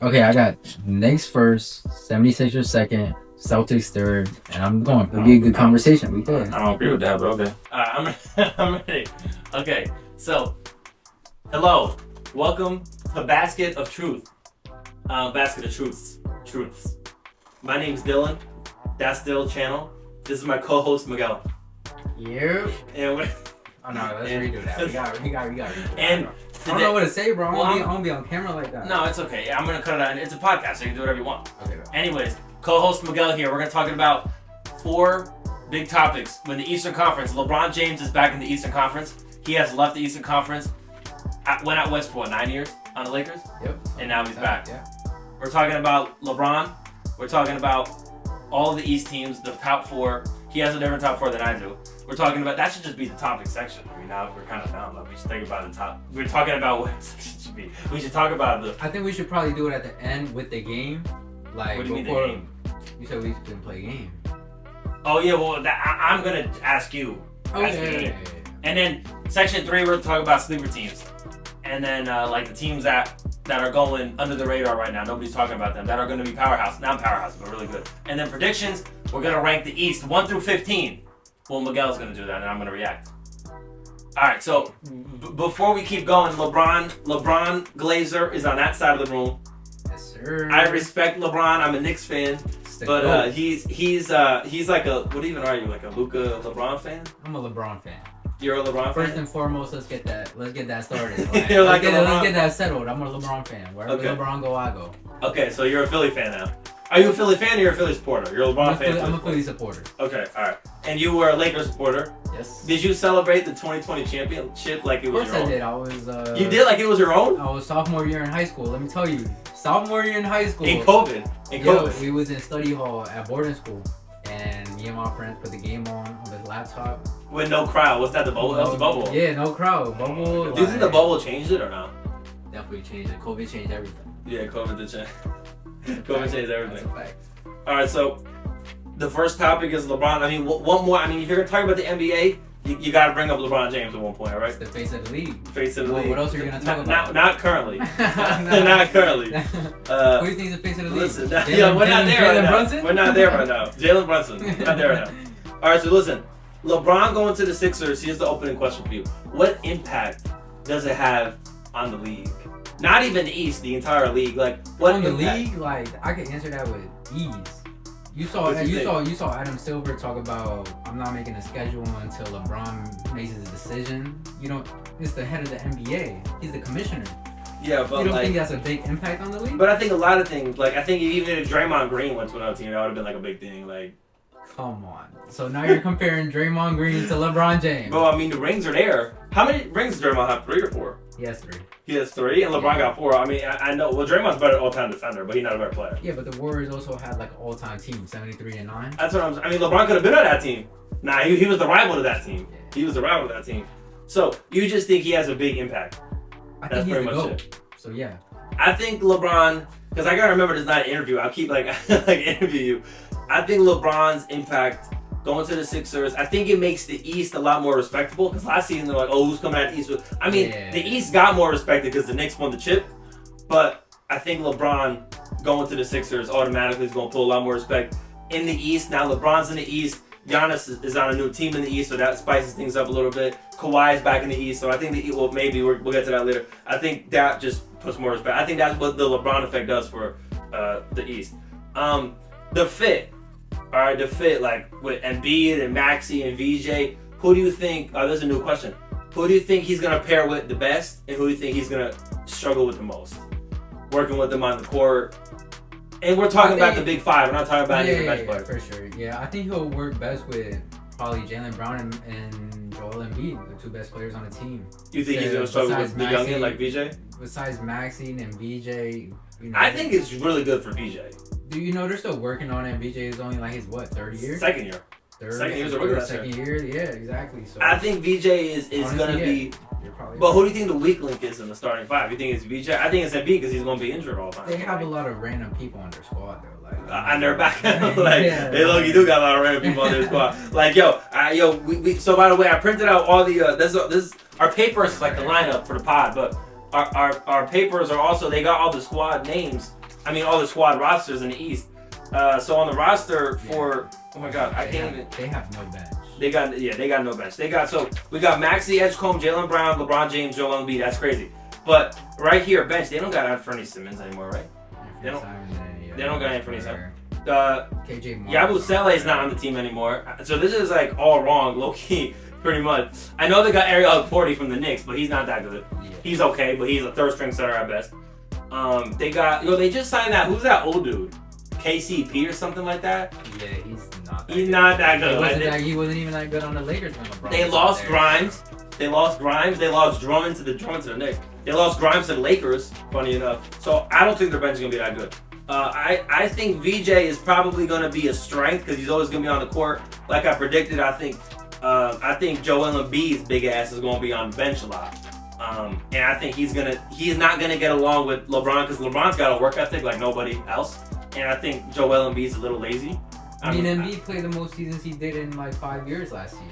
Okay, I got Knicks first, 76ers second, Celtics third, and I'm going. It'll be a good conversation. We good. I don't agree with that, but okay. I'm ready. Okay, so hello, welcome to Basket of Truth. Basket of Truths. My name's Dylan. That's Dylan channel. This is my co-host Miguel. You. And we're, Oh no, let's redo that. We got it. and I don't know what to say, bro. I don't be on camera like that. no, it's okay. I'm gonna cut it out. It's a podcast, so you can do whatever you want. Okay. Anyways, co-host Miguel here. We're gonna talk about 4 big topics. When the Eastern Conference, LeBron James is back in the Eastern Conference. He has left the Eastern Conference. Went out west for what, 9 years on the Lakers? Yep. And now he's back. Yeah. We're talking about LeBron. We're talking about all of the East teams, the top 4. He has a different top 4 than I do. We're talking about, that should just be the topic section. I mean, now we're kind of down, but we should think about the top. We're talking about what section should be. We should talk about the. I think we should probably do it at the end with the game. Like, What do you mean the before game? you said we didn't play a game. Oh yeah, well I'm gonna ask you. Ask you. Okay. And then section 3, we're gonna talk about sleeper teams, and then like the teams that are going under the radar right now. Nobody's talking about them. That are gonna be powerhouse, not powerhouse, but really good. And then predictions, we're gonna rank the East 1 through 15. Well, Miguel's gonna do that, and I'm gonna react. All right, so before we keep going, LeBron Glazer is on that side of the room. Yes, sir. I respect LeBron. I'm a Knicks fan. But he's like a, what even are you, like a Luka LeBron fan? I'm a LeBron fan. You're a LeBron fan? First and foremost, let's get that started. You're like let's get that settled. I'm a LeBron fan. Wherever Okay. LeBron go, I go. Okay, so you're a Philly fan now. Are you a Philly fan or you're a Philly supporter? You're a LeBron fan. I'm a Philly supporter. Okay, all right. And you were a Lakers supporter. Yes. Did you celebrate the 2020 championship like it was your own? Of course I did. I was. You did like it was your own? I was sophomore year in high school. Let me tell you, sophomore year in high school. In COVID. Yeah, we was in study hall at boarding school, and me and my friends put the game on the laptop. With no crowd. What's that? The bubble? That was the bubble. Yeah, no crowd. Bubble. Do you think the bubble changed it or not? Definitely changed it. COVID changed everything. Yeah, COVID did change. COVID changed everything. That's a fact. All right, so the first topic is LeBron. I mean, one more. I mean, if you're gonna talk about the NBA, you got to bring up LeBron James at one point, right? It's the face of the league. Face of the league. What else are you gonna talk about? Not currently. Not currently. Who do you think is the face of the league? Listen, we're not there right now. Brunson? We're not there right now. Jalen Brunson, not there right now. All right, so listen, LeBron going to the Sixers. Here's the opening question for you: what impact does it have on the league? Not even the East, the entire league. Like what on the impact? league? Like I can answer that with ease. You saw Adam Silver talk about I'm not making a schedule until LeBron makes his decision. You know, it's the head of the NBA. He's the commissioner. Yeah, but you don't think that's a big impact on the league? But I think a lot of things, like I think even if Draymond Green went to another team, that would have been like a big thing. Like, come on. So now you're comparing Draymond Green to LeBron James. Bro, I mean the rings are there. How many rings does Draymond have? 3 or 4? He has 3. He has 3, and LeBron got 4. I mean, I know. Well, Draymond's better all-time defender, but he's not a better player. Yeah, but the Warriors also had like an all-time team, 73-9. That's what I mean, LeBron could have been on that team. Nah, he was the rival to that team. Yeah. He was the rival to that team. So you just think he has a big impact? I That's think pretty he's the much GOAT. it. So yeah. I think LeBron, because I gotta remember this is not an interview. I'll keep like interview you. I think LeBron's impact going to the Sixers, I think it makes the East a lot more respectable. Because last season they're like, oh, who's coming out of the East? I mean, the East got more respected because the Knicks won the chip. But I think LeBron going to the Sixers automatically is going to pull a lot more respect in the East. Now LeBron's in the East. Giannis is on a new team in the East, so that spices things up a little bit. Kawhi's back in the East, so I think maybe we'll get to that later. I think that just puts more respect. I think that's what the LeBron effect does for the East. The fit. All right, the fit, like with Embiid and Maxey and VJ, who do you think, there's a new question. Who do you think he's going to pair with the best, and who do you think he's going to struggle with the most? Working with them on the court. And we're talking about the big 5. We're not talking about any of the bench players. For sure. Yeah, I think he'll work best with probably Jalen Brown and Joel Embiid, the 2 best players on the team. You think he's going to struggle with the youngin like VJ? Besides Maxey and VJ, you know, I think it's really good for VJ. Do you know they're still working on it? VJ is only like his what, 3rd year? Second year. Second year's a rookie last year. Second year, yeah, exactly. So I think VJ is going to be. But who do you think the weak link is in the starting 5? You think it's VJ? I think it's Embiid because he's going to be injured all the time. They have a lot of random people on their squad though, like on their back. They look, you do got a lot of random people on their squad. Like we so by the way, I printed out all the this our papers is like the lineup for the pod, but our papers are also, they got all the squad names I mean, all the squad rosters in the East. So on the roster for, oh my God, I can't even. They have no bench. They got no bench. We got Maxey, Edgecombe, Jaylen Brown, LeBron James, Joel Embiid. That's crazy. But right here, bench, they don't got Anthony Simmons anymore, right? They don't got Anthony Simmons. KJ Yabusele is not on the team anymore. So this is like all wrong, low key, pretty much. I know they got Ariel Porty from the Knicks, but he's not that good. Yeah. He's okay, but he's a third string center at best. They just signed that. Who's that old dude? KCP or something like that. Yeah, he's not. He's not that good. He wasn't even that good on the Lakers when LeBron. They lost Grimes. They lost Drummond to the Knicks. They lost Grimes to the Lakers, funny enough. So I don't think their bench is going to be that good. I think VJ is probably going to be a strength because he's always going to be on the court. Like I predicted, I think Joel Embiid's big ass is going to be on the bench a lot. And I think he's not going to get along with LeBron because LeBron's got a work ethic like nobody else. And I think Joel Embiid's a little lazy. I mean, Embiid played the most seasons he did in like 5 years last season.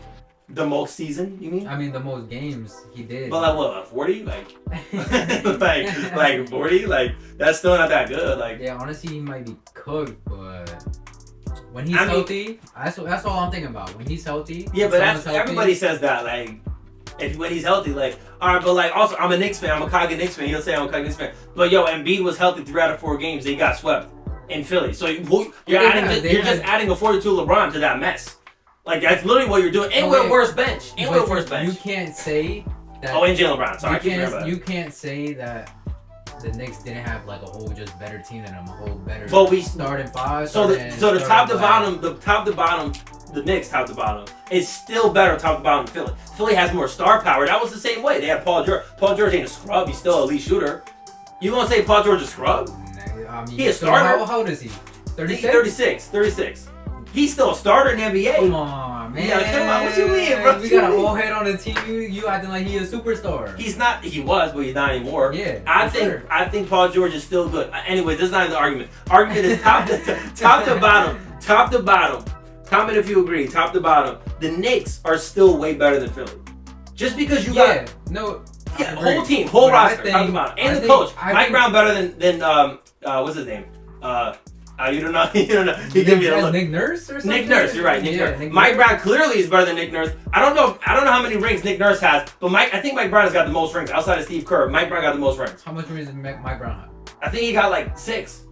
The most season, you mean? I mean, the most games he did. But like what, 40? Like, like 40? Like, that's still not that good. Like, yeah, honestly, he might be cooked, but when he's healthy, that's all I'm thinking about. When he's healthy. Yeah, but everybody says that. Like, when he's healthy, like, all right, but like, also, I'm a Knicks fan. I'm a Chicago Knicks fan. He'll say I'm a Chicago Knicks fan. But yo, Embiid was healthy 3 out of 4 games. He got swept in Philly. So you're just adding a 42 LeBron to that mess. Like, that's literally what you're doing. And we're worse bench. And we're worse bench. You can't say that. Oh, and Jaylen Brown. Sorry, you can't say that the Knicks didn't have like a whole just better team than them, a whole better starting 5. So the top to bottom, the Knicks top to bottom is still better top to bottom than Philly. Philly has more star power. That was the same way. They had Paul George. Paul George ain't a scrub. He's still an elite shooter. You gonna say Paul George is a scrub? I mean, he a starter. How old is he? 36. He's still a starter in the NBA. Come on, man. Yeah, come on. What you mean, bro? We got a whole head on the team. You acting like he a superstar. He's not. He was, but he's not anymore. Yeah. I think Paul George is still good. Anyway, this is not the argument. Argument is top to bottom. Top to bottom. Comment if you agree. Top to bottom. The Knicks are still way better than Philly. Just because you got whole team, whole roster, top to bottom, and the coach. Mike Brown better than what's his name? You don't know. He gave me a look. Nick Nurse or something? Nick Nurse, you're right. Nick Nurse. Mike Brown clearly is better than Nick Nurse. I don't know how many rings Nick Nurse has, but I think Mike Brown has got the most rings outside of Steve Kerr. Mike Brown got the most rings. How much rings did Mike Brown have? I think he got like 6.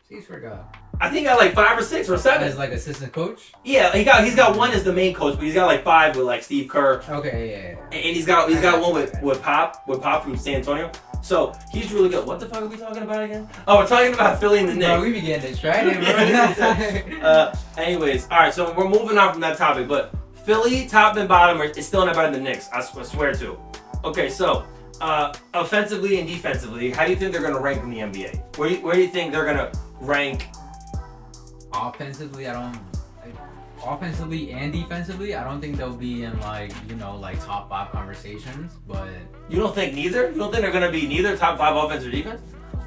See, swear to God. I think he got like 5 or 6 or 7. As like assistant coach? Yeah, he's got 1 as the main coach, but he's got like 5 with like Steve Kerr. Okay, yeah. And he's got one with Pop from San Antonio. So he's really good. What the fuck are we talking about again? Oh, we're talking about Philly and the Knicks. Bro, we be getting distracted, bro. Anyways, all right. So we're moving on from that topic, but Philly top and bottom is still not better than the Knicks. I swear to. Okay, so offensively and defensively, how do you think they're gonna rank in the NBA? Where do you think they're gonna rank? Offensively and defensively, I don't think they'll be in like top 5 conversations. But you don't think neither? You don't think they're gonna be neither top 5 offense or defense?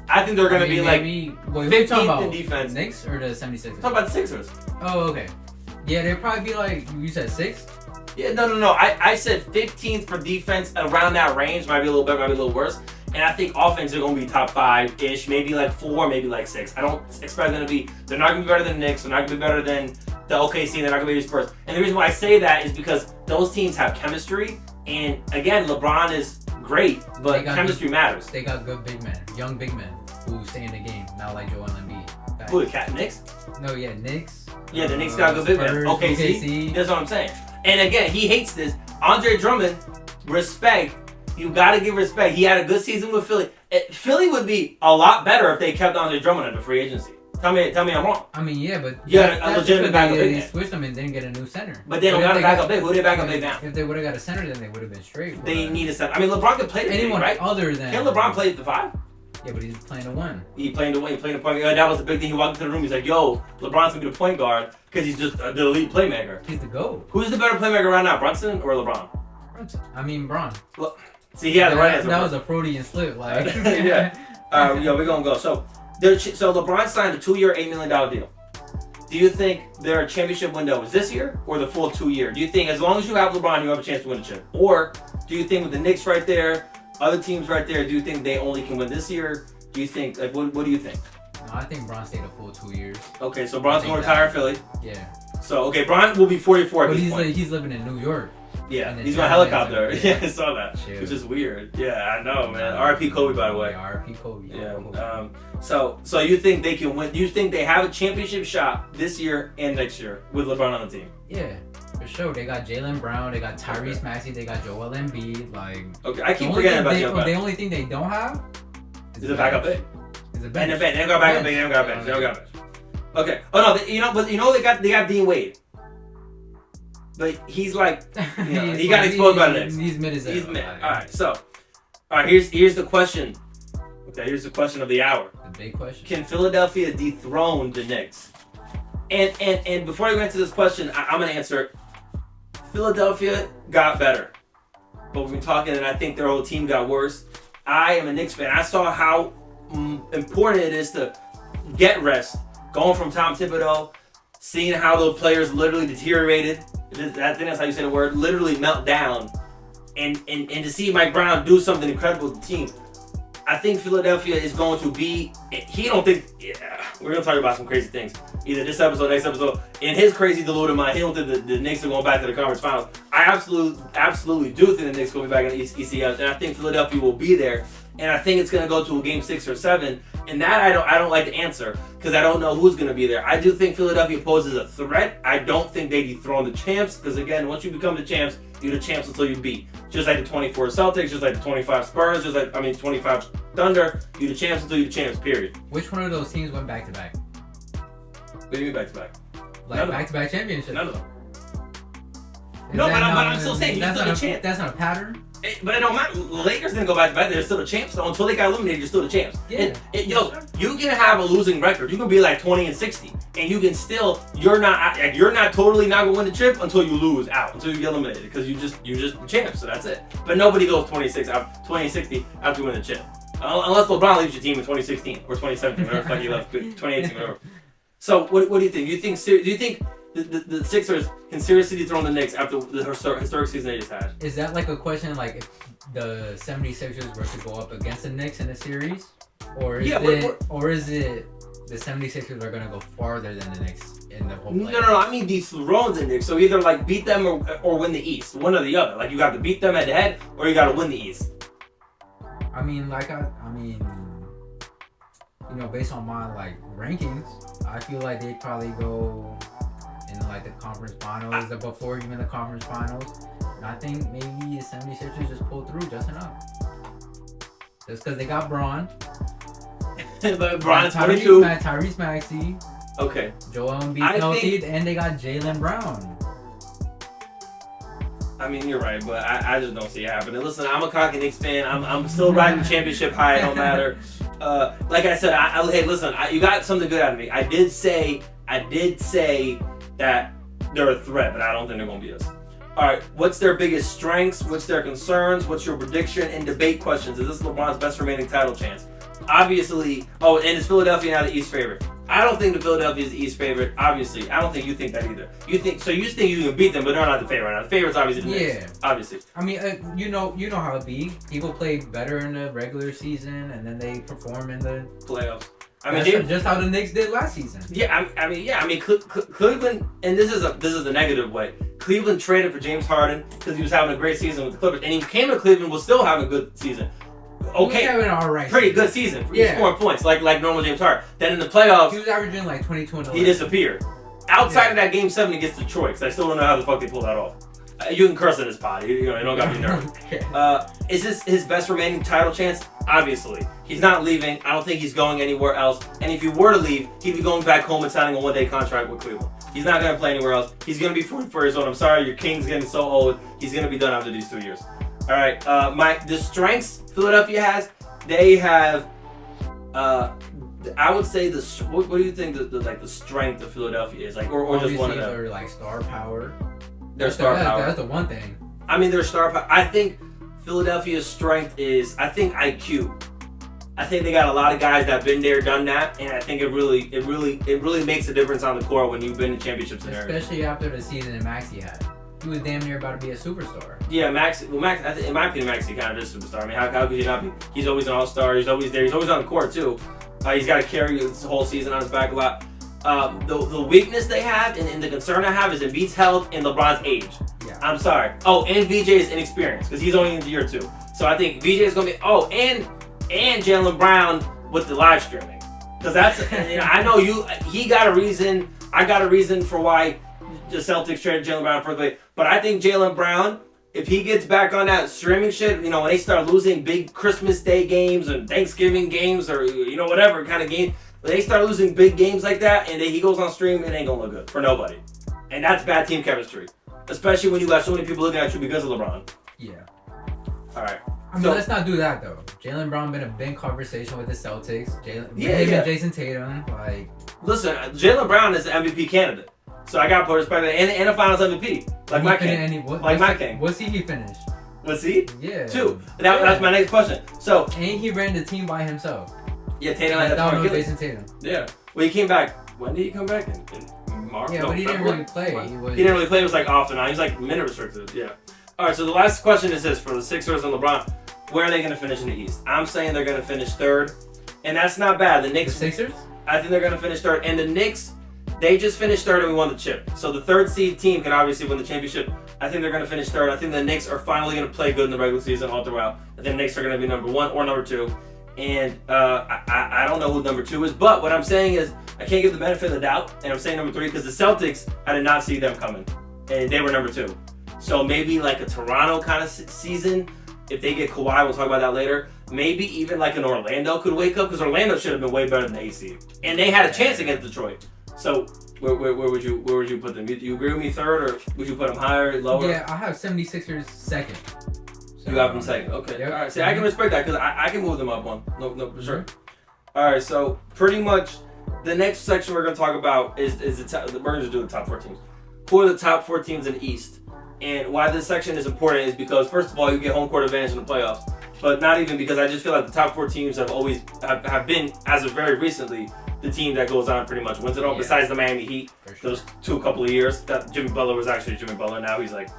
I think they're gonna be like 15th in defense. Knicks or the 76ers? Talk about the Sixers. Oh, okay. Yeah, they'd probably be like, you said 6? Yeah, no. I said 15th for defense, around that range. Might be a little better, might be a little worse. And I think offense are going to be top 5-ish, maybe like 4, maybe like 6. I don't expect them to be. They're not going to be better than the Knicks. They're not going to be better than the OKC. They're not going to be the Spurs. And the reason why I say that is because those teams have chemistry. And again, LeBron is great, but chemistry matters. They got good big men, young big men who stay in the game, not like Joel Embiid. Who, the Knicks? No, yeah, Knicks. Yeah, the Knicks got good big men. OKC. That's what I'm saying. And again, he hates this. Andre Drummond, respect. You gotta give respect. He had a good season with Philly. Philly would be a lot better if they kept Andre Drummond under free agency. Tell me I'm wrong. I mean, yeah, but you had a legitimate backup big. They switched them and didn't get a new center. But they don't got a backup big. Who did they back up big now? If they would have got a center, then they would have been straight. They need a center. I mean, LeBron could play the anyone big, right? Other than can LeBron play at the 5? Yeah, but he's playing the 1. He playing the 1. He playing the point guard. That was the big thing. He walked into the room. He's like, "Yo, LeBron's gonna be the point guard because he's just the elite playmaker." He's the GOAT. Who's the better playmaker right now, Brunson or LeBron? Brunson. I mean, Bron. Well, see, he had the right answer. That was a Freudian slip, like. Yeah. We're gonna go. So LeBron signed a 2-year, $8 million deal. Do you think their championship window is this year or the full 2 year? Do you think as long as you have LeBron, you have a chance to win a chip? Or do you think with the Knicks right there, other teams right there, do you think they only can win this year? Do you think what do you think? I think Bron stayed a full 2 years. Okay, so Bron's going to retire Philly. Yeah. So, okay, Bron will be 44 at But this point. he's living in New York. Yeah, he's on a helicopter. Yeah, I saw that. Chill. Which is weird. Yeah, I know, man. R.I.P. Kobe, by the way. Yeah, R.I.P. Kobe. Yeah. So you think they can win? You think they have a championship shot this year and next year with LeBron on the team? Yeah, for sure. They got Jaylen Brown. They got Tyrese Maxey. They got Joel Embiid. Like. Okay, I keep forgetting about Joel. The only thing they don't have is a backup big. Is a bench. And a bench. They don't got backup big. They don't got bench. They don't got bench. Okay. Oh no, but they got Dean Wade. But he's like, he got exposed by the Knicks. He's mid as hell. He's mid. All right. Here's the question. Okay, here's the question of the hour. The big question. Can Philadelphia dethrone the Knicks? And before I go into this question, I'm gonna answer it. Philadelphia got better, but we've been talking, and I think their whole team got worse. I am a Knicks fan. I saw how important it is to get rest. Going from Tom Thibodeau, seeing how those players literally deteriorated. I think that's how you say the word. Literally melt down, and to see Mike Brown do something incredible with the team. I think Philadelphia is going to be. He don't think. Yeah, we're gonna talk about some crazy things. Either this episode, next episode. In his crazy deluded mind, he don't think the Knicks are going back to the conference finals. I absolutely do think the Knicks will be back in the ECF, and I think Philadelphia will be there. And I think it's gonna go to a game 6 or 7. And that I don't like to answer because I don't know who's gonna be there. I do think Philadelphia poses a threat. I don't think they dethrone the champs because again, once you become the champs, you're the champs until you beat. Just like the 24 Celtics, just like the 25 Spurs, 25 Thunder. You're the champs until you're the champs. Period. Which one of those teams went back to back? What do you mean back to back? Like back to back championships. None of them. No, but I'm still saying you're still the champ. That's not a pattern. But it don't matter. The Lakers didn't go back to back. They're still the champs. So until they got eliminated, you're still the champs. Yeah. You can have a losing record. You can be like 20-60, and you can still you're not totally not gonna win the chip until you lose out, until you get eliminated, because you're just the champs. So that's it. But nobody goes 20-60 after you win the chip, unless LeBron leaves your team in 2016 or 2017, whatever the fuck he left, 2018, whatever. So what do you think? Do you think the Sixers can seriously dethrone the Knicks after the historic season they just had? Is that like a question like if the 76ers were to go up against the Knicks in a series? Or is it the 76ers are going to go farther than the Knicks in the whole play? No, I mean dethrone the Knicks. So either like beat them or win the East. One or the other. Like you got to beat them head to head or you got to win the East. I mean, based on my like rankings, I feel like they'd probably go in like the conference finals or before even the conference finals. And I think maybe the 76ers just pulled through just enough. Just because they got Braun. But Braun is 42. Tyrese Maxey. Okay. Joel Embiid healthy, and they got Jaylen Brown. I mean, you're right, but I just don't see it happening. Listen, I'm a cocky Knicks fan. I'm still riding the championship high. It don't matter. Like I said, hey, listen, you got something good out of me. I did say that they're a threat, but I don't think they're going to beat us. All right, what's their biggest strengths? What's their concerns? What's your prediction? And debate questions. Is this LeBron's best remaining title chance? Obviously, and is Philadelphia now the East favorite? I don't think the Philadelphia is the East favorite. Obviously, I don't think you think that either. You think you can beat them, but they're not the favorite right now. The favorite's obviously the Knicks. Obviously. I mean, you know how it be. People play better in the regular season, and then they perform in the playoffs. That's just how the Knicks did last season. Yeah, I mean, Cleveland, and this is the negative way. Cleveland traded for James Harden because he was having a great season with the Clippers, and he came to Cleveland was still having a good season. Okay, he was having an alright pretty good season. He was scoring points like normal James Harden. Then in the playoffs, he was averaging like 22 and 11. He disappeared. Outside of that Game 7 against Detroit, because I still don't know how the fuck they pulled that off. You can curse in this pod. You don't got me nervous. Okay. Is this his best remaining title chance? Obviously. He's not leaving. I don't think he's going anywhere else. And if he were to leave, he'd be going back home and signing a one-day contract with Cleveland. He's not going to play anywhere else. He's going to be 44 years old. I'm sorry, your King's getting so old. He's going to be done after these 2 years. All right. The strengths Philadelphia has, they have. I would say what do you think the strength of Philadelphia is, like, or just one of them? They're like star power. Their star power. That's the one thing. I mean, their star power. I think Philadelphia's strength is, IQ. I think they got a lot of guys that have been there, done that, and I think it really makes a difference on the court when you've been in championship scenarios. Especially after the season that Maxey had. He was damn near about to be a superstar. Yeah, Max. I think, in my opinion, Maxey kind of is a superstar. I mean, how could he not be? He's always an all-star. He's always there. He's always on the court too. He's got to carry this whole season on his back a lot. The weakness they have and the concern I have is Embiid's health and LeBron's age. Yeah. I'm sorry. Oh, and VJ's inexperience because he's only in year 2. So I think VJ is going to be. Oh, and Jaylen Brown with the live streaming because that's. I know he got a reason. I got a reason for why the Celtics traded Jaylen Brown for the. But I think Jaylen Brown, if he gets back on that streaming shit, when they start losing big Christmas Day games and Thanksgiving games or whatever kind of game, when they start losing big games like that and he goes on stream, it ain't gonna look good for nobody. And that's bad team chemistry, especially when you got so many people looking at you because of LeBron. Yeah. All right. I mean, let's not do that though. Jaylen Brown been a big conversation with the Celtics. And Jason Tatum, Listen, Jaylen Brown is the MVP candidate, so I gotta put respect on it. And a Finals MVP, like my king. My king. What seed he finished? What seed? Yeah. 2. That's my next question. So. And he ran the team by himself. Yeah, Tatum had that torn Jason Tatum. Yeah. Well, he came back. When did he come back? In March? Yeah, but he didn't really play. He didn't really play. It was like off and on. He was like minute restricted. Yeah. All right. So the last question is this for the Sixers and LeBron: where are they going to finish in the East? I'm saying they're going to finish 3rd, and that's not bad. The Knicks. The Sixers? I think they're going to finish 3rd, and the Knicks. They just finished 3rd and we won the chip. So the 3rd seed team can obviously win the championship. I think they're going to finish 3rd. I think the Knicks are finally going to play good in the regular season all throughout. I think the Knicks are going to be number 1 or number 2. And I don't know who number 2 is. But what I'm saying is I can't give the benefit of the doubt. And I'm saying number 3 because the Celtics, I did not see them coming. And they were number 2. So maybe like a Toronto kind of season. If they get Kawhi, we'll talk about that later. Maybe even like an Orlando could wake up because Orlando should have been way better than the AC. And they had a chance against Detroit. So where would you put them? You agree with me 3rd, or would you put them higher, lower? Yeah, I have 76ers 2nd. So you have them 2nd. Okay. Yep. All right. See, I can respect that because I can move them up one. No, for sure. All right. So pretty much the next section we're gonna talk about is we're gonna just do the top 4 teams. Who are the top 4 teams in the East? And why this section is important is because first of all, you get home court advantage in the playoffs, but not even because I just feel like the top 4 teams have always have been, as of very recently, the team that goes on pretty much wins it all. Yeah. Besides the Miami Heat, sure. Those couple of years that Jimmy Butler was actually Jimmy Butler. Now he's like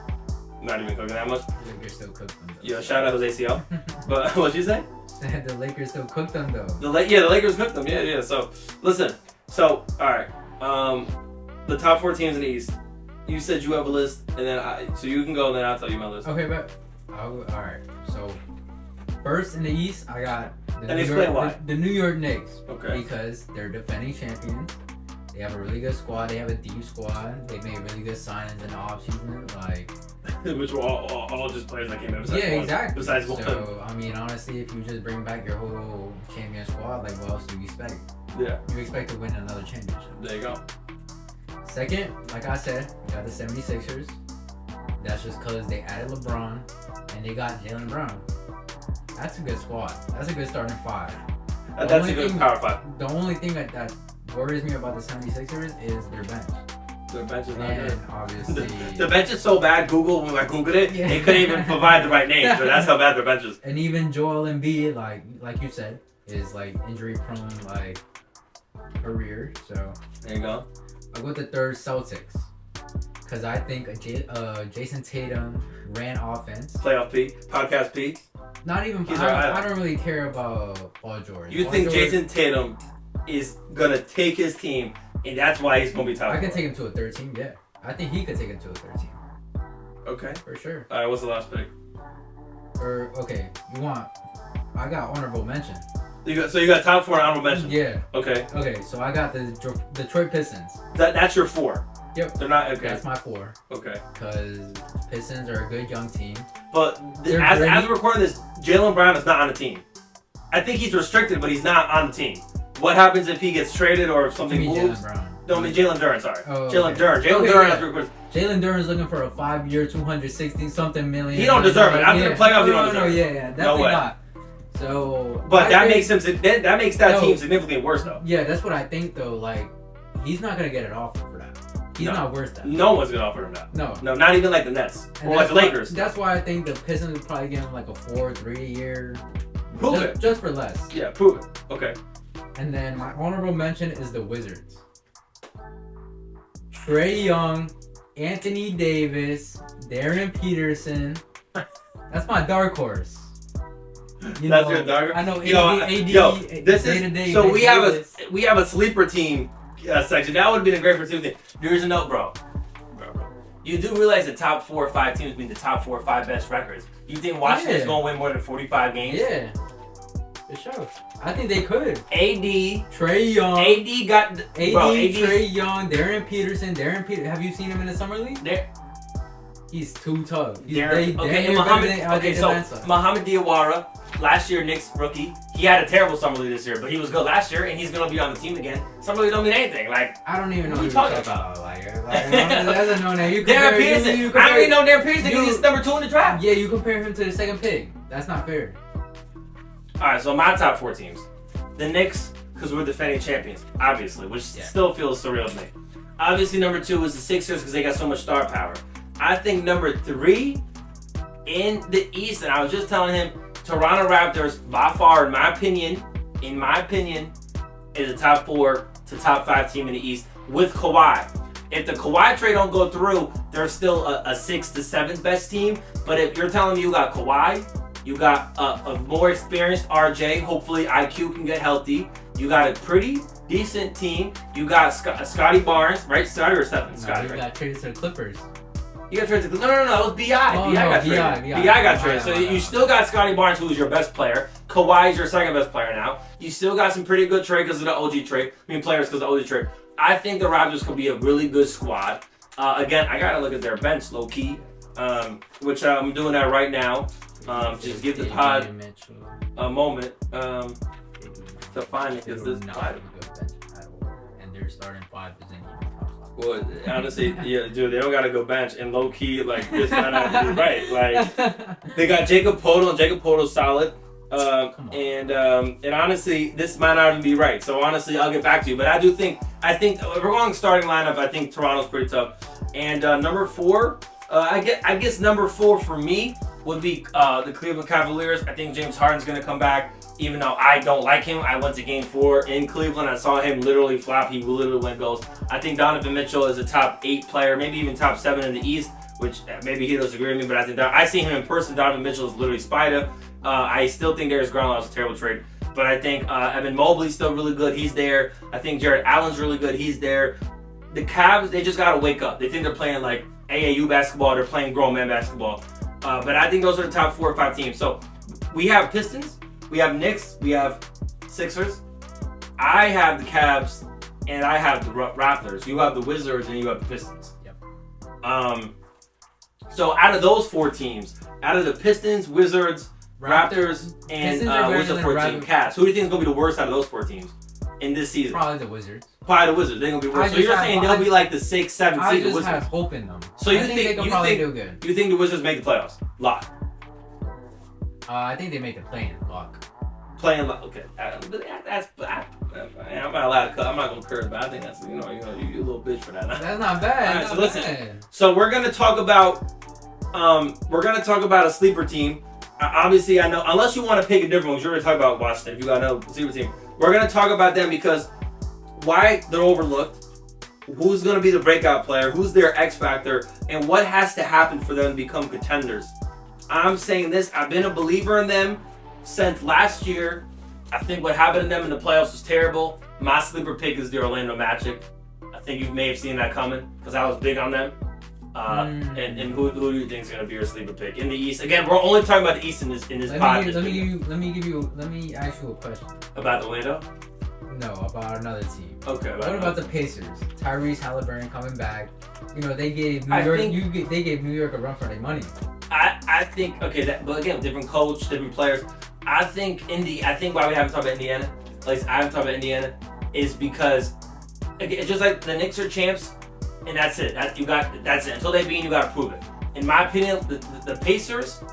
not even cooking that much. The Lakers still cook them. Yeah, shout out Jose ACL. But what'd you say? The Lakers still cook them though. The Lakers cooked them. Yeah. So listen. So all right. The top 4 teams in the East. You said you have a list, and then so you can go, and then I'll tell you my list. Okay, but all right. So first in the East, I got the New York Knicks. Okay. Because they're defending champions. They have a really good squad. They have a deep squad. They made really good signings in the offseason, which were all just players that came in. Yeah, exactly. Besides one. So I mean, honestly, if you just bring back your whole champion squad, like what else do you expect? Yeah. You expect to win another championship. There you go. Second, like I said, we got the 76ers. That's just because they added LeBron and they got Jaylen Brown. That's a good squad. That's a good starting 5. That's a good power 5. The only thing that worries me about the 76ers is their bench. Their bench is not and good. Obviously, the bench is so bad. When I Googled it, they couldn't even provide the right names. So that's how bad their bench is. And even Joel Embiid, like you said, is like injury prone, like career. So there you go. I'll go with the 3rd, Celtics. Because I think Jason Tatum ran offense. Playoff P. Podcast P. Not even. I don't really care about Paul George. You think Jason Tatum is going to take his team, and that's why he's going to be top 4? I can take him to a 3rd team, yeah. I think he could take him to a 3rd team. Okay. For sure. All right, what's the last pick? Okay, I got honorable mention. So you got top 4 and honorable mention? Yeah. Okay. Okay, so I got the Detroit Pistons. That's your 4? Yep. They're not, okay. That's my 4. Okay. Because Pistons are a good young team. But as we're recording this, Jaylen Brown is not on the team. I think he's restricted, but he's not on the team. What happens if he gets traded or if something moves? Jaylen Brown. No, I mean Jalen Duren, sorry. Oh, Jalen Duren. Jalen Duren has recorded. Jalen Duren's looking for a 5-year, 260-something million. He don't deserve it. After the playoffs, he don't deserve it. Yeah, definitely not. So, but that makes that team significantly worse, though. Yeah, that's what I think, though. Like, he's not gonna get an offer for that. He's not worth that. No one's gonna offer him that. No, not even like the Nets or like the Lakers. That's why I think the Pistons would probably give him like a 4-3 year. Prove it. Just for less. Yeah, prove it. Okay. And then my honorable mention is the Wizards. Trae Young, Anthony Davis, Darren Peterson. That's my dark horse. That's your dogger. I know. This is so we have a sleeper team section. That would be a great for team. There's a note, bro. You do realize the top 4 or 5 teams mean the top 4 or 5 best records. You think Washington's gonna win more than 45 games? Yeah. For sure. I think they could. AD, Trae Young. AD got Trae Young, Darren Peterson. Have you seen him in the summer league? He's too tough. And Mohamed Diawara, last year Knicks rookie. He had a terrible summer league this year, but he was good last year, and he's gonna be on the team again. Summer league don't mean anything. Like I don't even know who you're talking about. That's a no name. Darren Peterson. I don't even know Darren Peterson because he's number 2 in the draft. Yeah, you compare him to the second pick. That's not fair. All right, so my top 4 teams, the Knicks, because we're defending champions, obviously, which still feels surreal to me. Obviously, number 2 is the Sixers because they got so much star power. I think number 3 in the East, and I was just telling him, Toronto Raptors, by far, in my opinion, is a top 4 to top 5 team in the East with Kawhi. If the Kawhi trade don't go through, they're still a 6th to 7th best team. But if you're telling me you got Kawhi, you got a more experienced RJ, hopefully IQ can get healthy. You got a pretty decent team. You got Scotty Barnes, right? Scotty or Stephen? Scotty, right? Got traded to the Clippers. You got traded to No, it was B.I. B.I. got traded. So you still got Scotty Barnes, who is your best player. Kawhi is your second best player now. You still got some pretty good trade because of the OG trade. Players because of the OG trade. I think the Raptors could be a really good squad. Again, I got to look at their bench low-key, which I'm doing that right now. Just give the pod a moment to find it because this pod. And their starting 5 isn't even. Well, honestly, yeah, dude, they don't gotta go bench and low key like this might not be right. Like they got Jacob Poeltl, and Jacob Poeltl's solid. And honestly, this might not even be right. So honestly, I'll get back to you. But I think if we're going starting lineup, I think Toronto's pretty tough. And number 4, I guess number 4 for me would be the Cleveland Cavaliers. I think James Harden's gonna come back. Even though I don't like him, I went to Game 4 in Cleveland. I saw him literally flop. He literally went ghost. I think Donovan Mitchell is a top 8 player, maybe even top 7 in the East, which maybe he doesn't agree with me, but I think I see him in person. Donovan Mitchell is literally Spider. I still think Darius Garland was a terrible trade, but I think Evan Mobley's still really good. He's there. I think Jared Allen's really good. He's there. The Cavs, they just got to wake up. They think they're playing like AAU basketball. They're playing grown man basketball. But I think those are the top 4 or 5 teams. So we have Pistons. We have Knicks, we have Sixers. I have the Cavs, and I have the Raptors. You have the Wizards, and you have the Pistons. Yep. So out of those 4 teams, out of the Pistons, Wizards, Raptors, and what's the 4th team? Cavs. Who do you think is going to be the worst out of those 4 teams in this season? Probably the Wizards. They're going to be worse. So you're saying they'll be like the 6th, 7th seed? I just have hope in them. So you think they can probably do good? You think the Wizards make the playoffs? Lock. I think they make the play-in lock. Play-in lock, okay. That's I'm not allowed to cut. I'm not gonna curse, but I think that's you a little bitch for that. That's not bad. All right, so listen. So we're gonna talk about a sleeper team. Obviously, I know unless you want to pick a different one, you're gonna talk about Washington. If you got no sleeper team, we're gonna talk about them because why they're overlooked. Who's gonna be the breakout player? Who's their X factor? And what has to happen for them to become contenders? I'm saying this, I've been a believer in them since last year. I think what happened to them in the playoffs was terrible. My sleeper pick is the Orlando Magic. I think you may have seen that coming because I was big on them. And who do you think is going to be your sleeper pick in the East? Again, we're only talking about the East in this pod. Let me ask you a question. About Orlando? No, about another team. Okay. What about the Pacers? Tyrese Halliburton coming back. They gave New York a run for their money. I think but again, different coach, different players. I think why we haven't talked about Indiana, at least I haven't talked about Indiana, is because it's just like the Knicks are champs, and that's it. That's it. Until they beat, you got to prove it. In my opinion, the Pacers,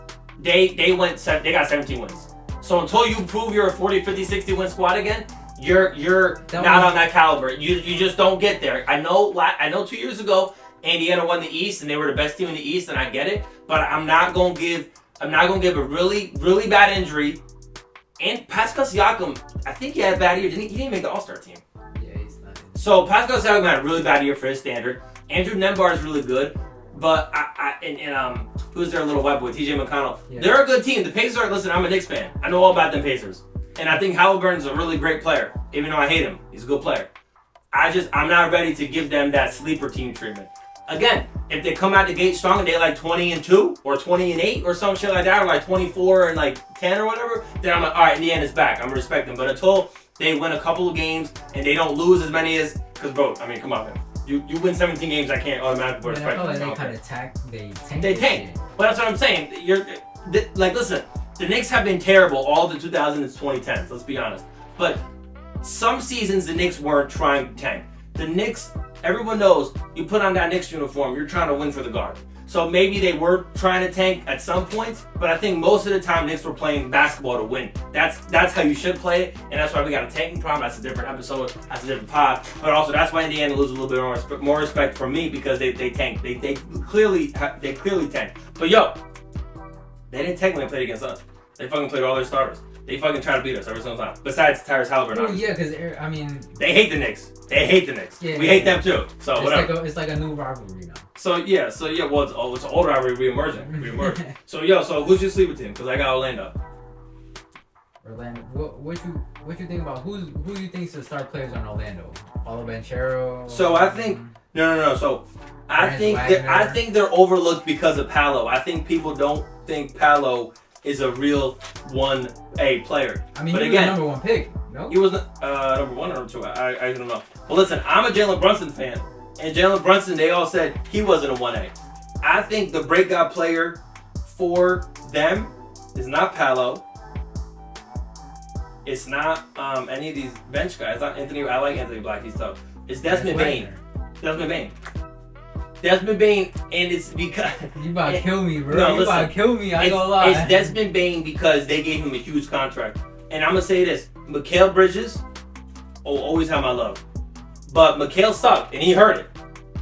they got 17 wins. So until you prove you're a 40, 50, 60 win squad again, you're not on that caliber. You just don't get there. I know 2 years ago, Indiana won the East and they were the best team in the East, and I get it, but I'm not gonna give a really, really bad injury. And Pascal Siakam, I think he had a bad year. He didn't make the All-Star team. Yeah, he's not. So Pascal Siakam had a really bad year for his standard. Andrew Nembhard is really good. But who's their little white boy, TJ McConnell? Yeah. They're a good team. The Pacers are. Listen, I'm a Knicks fan. I know all about them Pacers, and I think Halliburton's a really great player. Even though I hate him, he's a good player. I'm not ready to give them that sleeper team treatment. Again, if they come out the gate strong and they like 20-2 or 20-8 or some shit like that, or like 24 and like 10 or whatever, then I'm like, all right, in the end, it's back. I'm gonna respect them. But until they win a couple of games and they don't lose as many as, because bro, I mean, come on, man. You win 17 games, I can't automatically respect them. I feel like they kind of tank. They tank. But that's what I'm saying. Like, listen, the Knicks have been terrible all the 2000s and 2010s. Let's be honest. But some seasons the Knicks weren't trying to tank. The Knicks, everyone knows, you put on that Knicks uniform, you're trying to win for the guard. So maybe they were trying to tank at some points, but I think most of the time Knicks were playing basketball to win. That's how you should play it, and that's why we got a tanking problem. That's a different episode, that's a different pod. But also that's why Indiana loses a little bit more respect from me because they tank. They clearly tank. But yo, they didn't tank when they played against us. They fucking played all their starters. They fucking try to beat us every single time. Besides Tyrese Halliburton. Well, yeah, because I mean, they hate the Knicks. They hate the Knicks. Yeah, we hate them too. So it's whatever. It's like a new rivalry now. So yeah. Well, it's an old rivalry reemerging. So who's your sleeper team? Because I got Orlando. Orlando. What you think about who you think is the star players on Orlando? Paulo Banchero. So I think no. So I think they're overlooked because of Paolo. I think people don't think Paolo is a real 1A player. I mean, but he again, was the number 1 pick. No, he was number 1 or number 2. I don't know. Well, listen, I'm a Jalen Brunson fan, and Jalen Brunson, they all said he wasn't a 1A. I think the breakout player for them is not Paolo. It's not any of these bench guys. It's not Anthony. I like Anthony Black. He's tough. It's Desmond Bane. Desmond Bane, and it's because you about to kill me, bro. No, you about to kill me. I ain't gonna lie. It's Desmond Bane because they gave him a huge contract, and I'm gonna say this: Mikal Bridges, always have my love, but Mikal sucked, and he hurt it.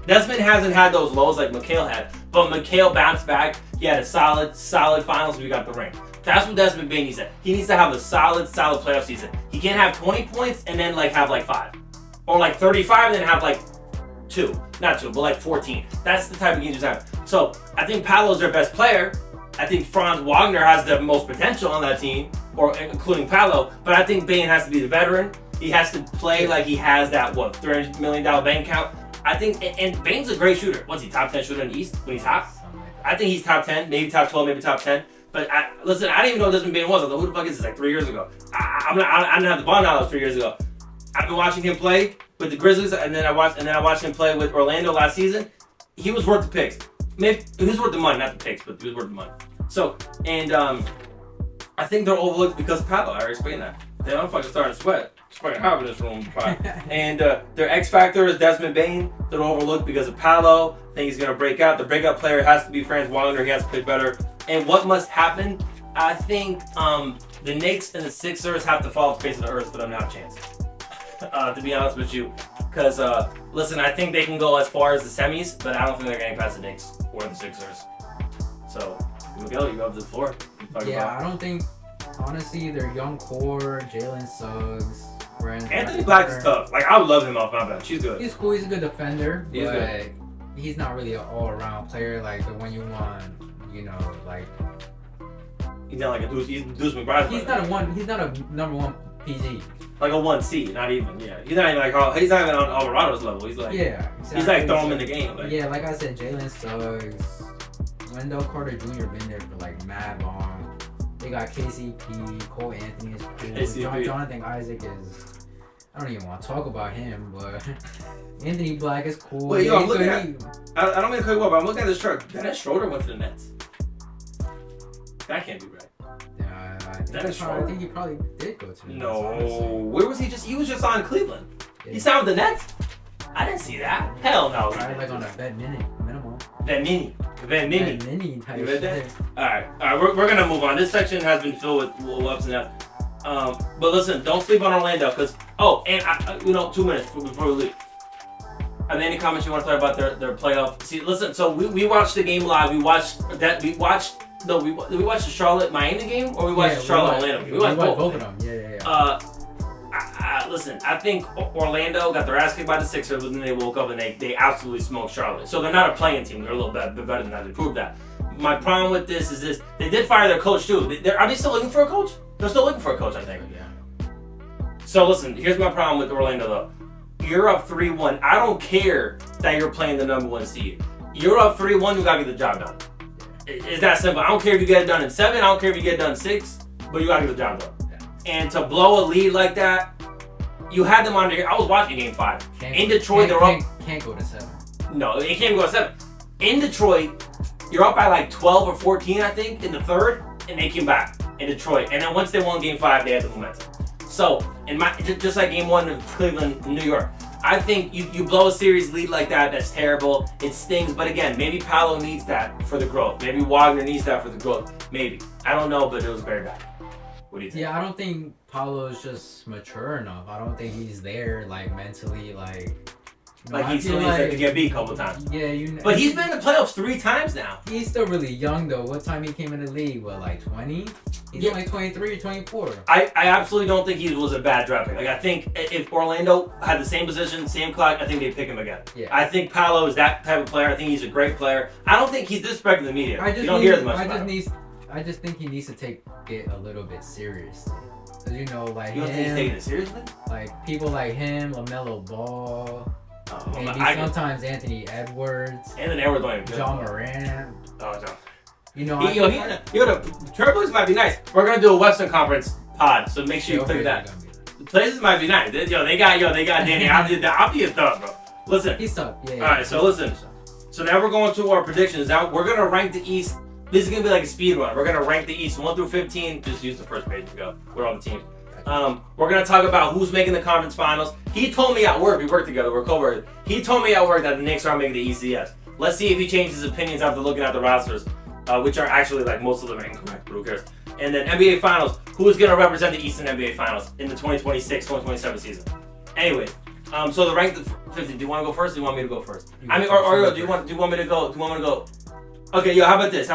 Desmond hasn't had those lows like Mikal had, but Mikal bounced back. He had a solid finals. We got the ring. That's what Desmond Bane needs. He needs to have a solid playoff season. He can't have 20 points and then like have like 5, or like 35 and then have like 2, not 2, but like 14. That's the type of game you have. So I think Paolo's their best player. I think Franz Wagner has the most potential on that team, or including Paolo. But I think Bane has to be the veteran. He has to play like he has that $300 million bank account. I think, and Bane's a great shooter. What's he, top 10 shooter in the East when he's hot? I think he's top 10, maybe top 12, maybe top 10. But listen, I didn't even know who Desmond Bane was. I was like, who the fuck is this? Like 3 years ago. I didn't have the ball knowledge 3 years ago. I've been watching him play with the Grizzlies, and then I watched him play with Orlando last season. He was worth the picks. Maybe he was worth the money, not the picks, but he was worth the money. So, and I think they're overlooked because of Paolo. I already explained that. They don't fucking start to sweat. It's fucking hot in this room. And their X factor is Desmond Bane. They're overlooked because of Paolo. I think he's gonna break out. The breakout player has to be Franz Wagner. He has to play better. And what must happen? I think the Knicks and the Sixers have to fall off the face of the earth for them to have a chance. To be honest with you, because listen, I think they can go as far as the semis, but I don't think they're getting past the Knicks or the Sixers. So, Miguel, you go up to the floor. Yeah, I don't think, honestly, their young core, Jalen Suggs, Anthony Black is tough. Like, I would love him off my bench. He's good. He's cool. He's a good defender, He's but good. He's not really an all-around player like the one you want. You know, like he's not like a Deuce McBride. He's not a number 1 PG. Like a 1C, not even. Yeah, he's not even like he's not even on Alvarado's level. He's like exactly. He's like throw him in the game. Like. Yeah, like I said, Jalen Suggs, Wendell Carter Jr. been there for like mad long. They got KCP, Cole Anthony is cool. Jonathan Isaac is. I don't even want to talk about him, but Anthony Black is cool. Wait, yo, I'm looking at. I don't mean to cut you off, but I'm looking at this chart. Dennis Schroeder went to the Nets. That can't be right. I think he probably did go to the Nets. No, where was he? He was just on Cleveland. Yeah. He signed with the Nets? I didn't see that. Hell no. Probably like on a vet minimum. Vet mini type you read that? Alright, we're gonna move on. This section has been filled with ups and downs. But listen, don't sleep on Orlando, because 2 minutes before we leave. Are there any comments you want to talk about their playoff? See, listen. So we watched the game live. We watched the Charlotte Miami game, or we watched the Charlotte Orlando game. We watched both of them. Yeah. listen, I think Orlando got their ass kicked by the Sixers, but then they woke up and they absolutely smoked Charlotte. So they're not a playing team. They're a little bit better than that. They proved that. My problem with this is this: they did fire their coach too. Are they still looking for a coach? They're still looking for a coach, I think. Yeah. So listen, here's my problem with Orlando though. You're up 3-1. I don't care that you're playing the number 1 seed. You're up 3-1. You gotta get the job done. It's that simple. I don't care if you get it done in 7. I don't care if you get it done in 6. But you gotta get the job done. Yeah. And to blow a lead like that, you had them under here. I was watching Game 5 in Detroit. They're up. Can't go to 7. No, it can't go to 7. In Detroit, you're up by like 12 or 14, I think, in the 3rd, and they came back in Detroit. And then once they won Game 5, they had the momentum. So, just like Game 1 of Cleveland, New York, I think you blow a series lead like that, that's terrible. It stings. But again, maybe Paolo needs that for the growth. Maybe Wagner needs that for the growth. Maybe. I don't know, but it was very bad. What do you think? Yeah, I don't think Paolo's just mature enough. I don't think he's there, like, mentally, like... You know, like he still needs to get beat a couple times. Yeah, you know. But he's been in the playoffs 3 times now. He's still really young though. What time he came in the league? What, like 20? He's only 23 or 24. I absolutely don't think he was a bad draft pick. Like I think if Orlando had the same position, same clock, I think they'd pick him again. Yeah. I think Paolo is that type of player. I think he's a great player. I don't think he's disrespecting the media. You don't hear as much about him. I just think he needs to take it a little bit seriously. Cause you know, like you don't think he's taking it seriously? Like people like him, LaMelo Ball. Maybe sometimes Anthony Edwards. Anthony Edwards don't even good. John Morant. Oh, John. You know, the Trailblazers might be nice. We're gonna do a Western Conference pod, so make sure you click that. The Blazers might be nice. They got Danny. I'll be a thug, bro. Listen. He's tough. Yeah. All right, so listen. So now we're going to our predictions. Now we're gonna rank the East. This is gonna be like a speed run. We're gonna rank the East 1 through 15. Just use the first page to go. We're all the teams. We're gonna talk about who's making the conference finals. He told me at work, we work together, we're co-workers. He told me at work that the Knicks are making the ECS. Let's see if he changes his opinions after looking at the rosters, which are actually like most of them are incorrect, but who cares? And then NBA Finals, who is gonna represent the East in NBA Finals in the 2026-2027 season? Anyway, so the rank 50. Do you want to go first? Or do you want me to go first? I mean, or do you want me to go? Do you want me to go? Okay, yo, how about this?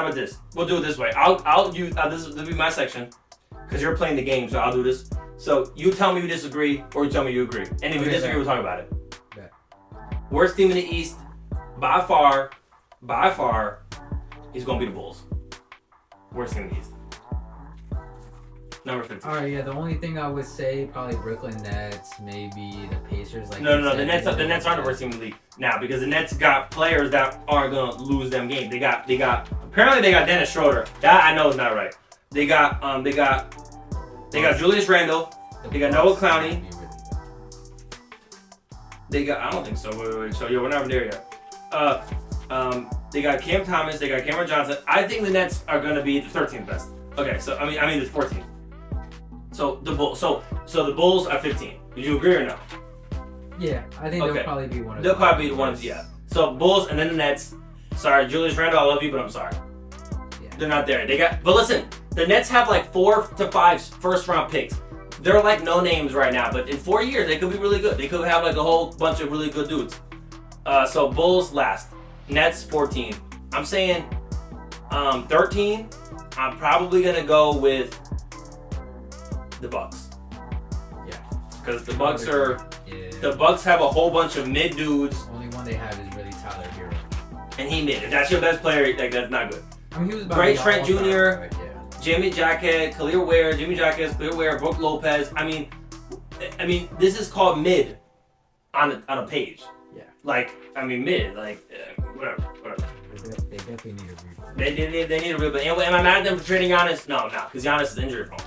We'll do it this way. I'll use this will be my section. Because you're playing the game, so I'll do this. So you tell me you disagree, or you tell me you agree. And if you disagree, we'll talk about it. Yeah. Worst team in the East, by far, is going to be the Bulls. Worst team in the East. Number 15. All right, yeah. The only thing I would say, probably Brooklyn Nets, maybe the Pacers. Like no. The Nets aren't the worst team in the league now because the Nets got players that aren't going to lose them games. They got. Apparently, they got Dennis Schroeder. That I know is not right. They got Julius Randle. They got Noah Clowney. I don't think so. Wait. So we're not there yet. They got Cam Thomas. They got Cameron Johnson. I think the Nets are gonna be the 13th best. Okay, so I mean the 14th. So the Bulls. So the Bulls are 15. Do you agree or no? Yeah, I think they'll probably be one of. They'll probably be the ones. Yeah. So Bulls and then the Nets. Sorry, Julius Randle. I love you, but I'm sorry. Yeah. They're not there. But listen. The Nets have like 4 to 5 first-round picks. They're like no names right now, but in 4 years they could be really good. They could have like a whole bunch of really good dudes. So Bulls last, Nets 14. I'm saying 13. I'm probably gonna go with the Bucks. Yeah, because the Bucks are. Yeah. The Bucks have a whole bunch of mid dudes. Only one they have is really Tyler Hero. And he mid. If that's your best player, like that's not good. I mean, he was about Gray Trent Jr. Right, yeah. Jimmy Jacket, Khalil Ware, Khalil Ware, Brook Lopez. I mean, this is called mid on a page. Yeah. Like, I mean, mid, like, whatever. They definitely need a rebuild. They need a rebuild. Am I mad at them for trading Giannis? No, because Giannis is injury prone.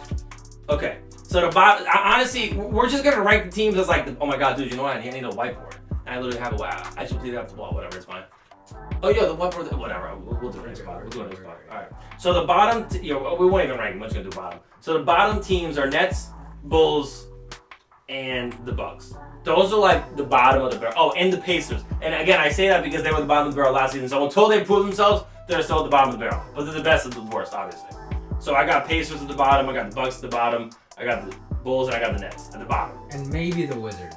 Okay. So the bottom, honestly, we're just gonna rank the teams as like, oh my god, dude, you know what? I need a whiteboard. And I literally have I should leave it up the wall. Whatever, it's fine. Oh yeah, the whiteboard. Whatever. We'll do it next spot. We'll do it next spot. All right. So the bottom, we won't even rank them. We're just gonna do bottom. So the bottom teams are Nets, Bulls, and the Bucks. Those are like the bottom of the barrel. Oh, and the Pacers. And again, I say that because they were the bottom of the barrel last season. So until they prove themselves, they're still at the bottom of the barrel. But they're the best of the worst, obviously. So I got Pacers at the bottom. I got the Bucks at the bottom. I got the Bulls and I got the Nets at the bottom. And maybe the Wizards.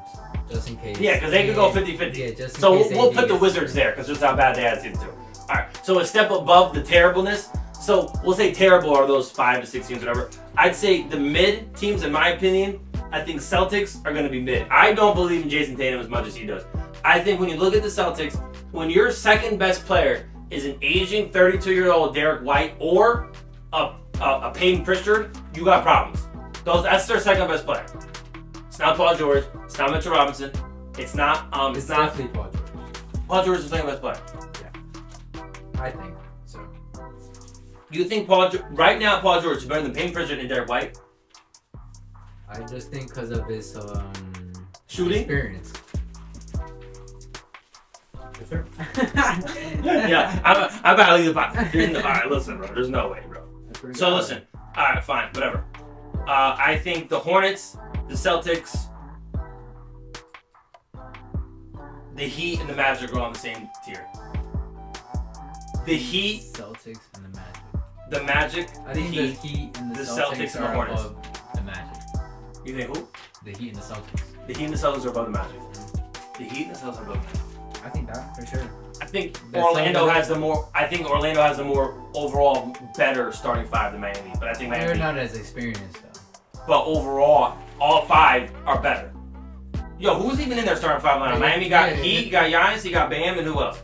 Just in case. Yeah, because they could go 50-50. Yeah, just in so case we'll put the Wizards there because just how bad they had season 2. All right, so a step above the terribleness. So we'll say terrible are those 5 to 6 teams, whatever. I'd say the mid teams, in my opinion, I think Celtics are going to be mid. I don't believe in Jason Tatum as much as he does. I think when you look at the Celtics, when your second best player is an aging 32-year-old Derek White or a Peyton Pritchard, you got problems. That's their second best player. It's not Paul George. It's not Mitchell Robinson. It's not. It's definitely Paul George. Paul George is the second best player. Yeah, I think so. You think right now Paul George is better than Peyton Pritchard and Derek White? I just think because of his shooting experience. For sure. Yeah, I'm about to leave the box. Alright, listen, bro. There's no way, bro. So listen. Alright, fine, whatever. I think the Hornets, the Celtics, the Heat, and the Magic are on the same tier. The Heat, Celtics, and the Magic. The Magic, I think the Heat and the Celtics and the are Hornets. above the Magic. You think who? The Heat and the Celtics. The Heat and the Celtics are above the Magic. The Heat and the Celtics are above the Magic. I think that for sure. I think Orlando has the more. I think Orlando has the more overall better starting five than Miami. But I think Miami. They're not as experienced though. But overall, all five are better. Yo, who's even in their starting five lineup? Miami got Heat, you got Giannis, you got Bam, and who else?